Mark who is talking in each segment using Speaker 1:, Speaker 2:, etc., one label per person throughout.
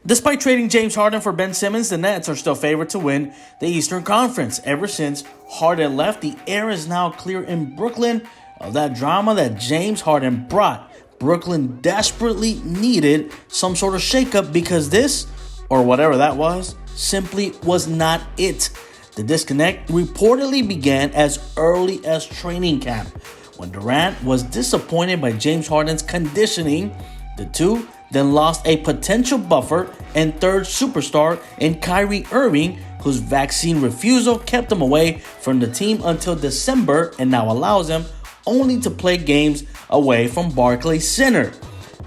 Speaker 1: Despite trading James Harden for Ben Simmons, the Nets are still favored to win the Eastern Conference. Ever since Harden left, the air is now clear in Brooklyn of that drama that James Harden brought. Brooklyn desperately needed some sort of shakeup because this, or whatever that was, simply was not it. The disconnect reportedly began as early as training camp. When Durant was disappointed by James Harden's conditioning, the two then lost a potential buffer and third superstar in Kyrie Irving, whose vaccine refusal kept him away from the team until December and now allows him only to play games away from Barclays Center.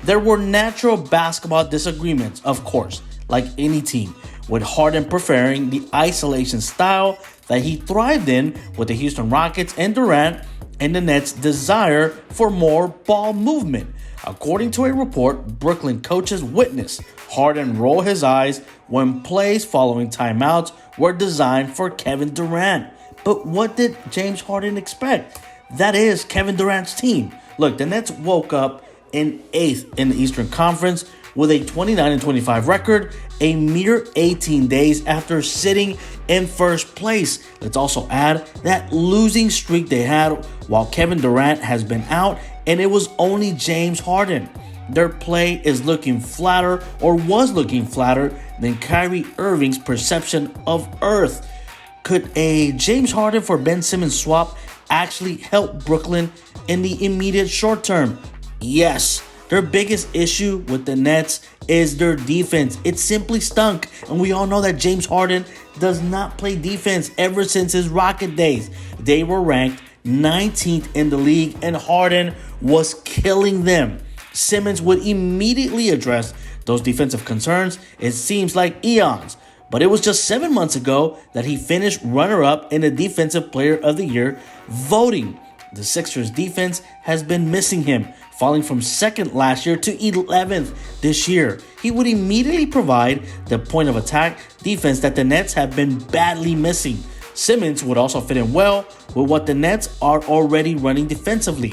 Speaker 1: There were natural basketball disagreements, of course, like any team, with Harden preferring the isolation style that he thrived in with the Houston Rockets and Durant and the Nets' desire for more ball movement. According to a report, Brooklyn coaches witnessed Harden roll his eyes when plays following timeouts were designed for Kevin Durant. But what did James Harden expect? That is Kevin Durant's team. Look, the Nets woke up in 8th in the Eastern Conference with a 29-25 record, a mere 18 days after sitting in first place. Let's also add that losing streak they had while Kevin Durant has been out, and it was only James Harden. Their play is looking flatter, or was looking flatter, than Kyrie Irving's perception of Earth. Could a James Harden for Ben Simmons swap actually help Brooklyn in the immediate short term? Yes. Their biggest issue with the Nets is their defense. It simply stunk. And we all know that James Harden does not play defense ever since his Rocket days. They were ranked 19th in the league and Harden was killing them. Simmons would immediately address those defensive concerns, it seems like eons. But it was just 7 months ago that he finished runner-up in the Defensive Player of the Year voting. The Sixers defense has been missing him, falling from 2nd last year to 11th this year. He would immediately provide the point of attack defense that the Nets have been badly missing. Simmons would also fit in well with what the Nets are already running defensively.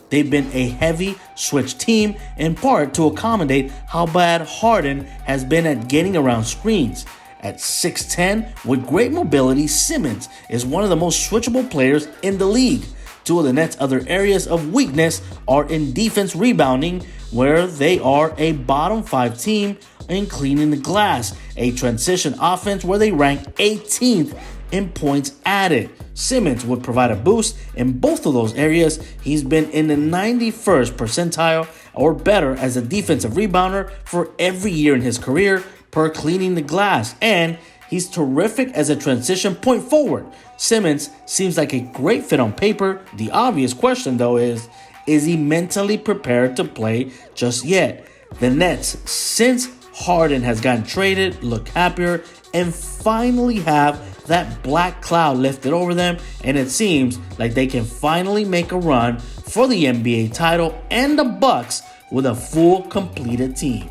Speaker 1: They've been a heavy switch team in part to accommodate how bad Harden has been at getting around screens. At 6'10", with great mobility, Simmons is one of the most switchable players in the league. Two of the Nets' other areas of weakness are in defense rebounding, where they are a bottom 5 team, and cleaning the glass, a transition offense where they rank 18th in points added. Simmons would provide a boost in both of those areas. He's been in the 91st percentile or better as a defensive rebounder for every year in his career per cleaning the glass, and he's terrific as a transition point forward. Simmons seems like a great fit on paper. The obvious question, though, is he mentally prepared to play just yet? The Nets, since Harden has gotten traded, look happier and finally have that black cloud lifted over them, and it seems like they can finally make a run for the NBA title and the Bucks with a full completed team.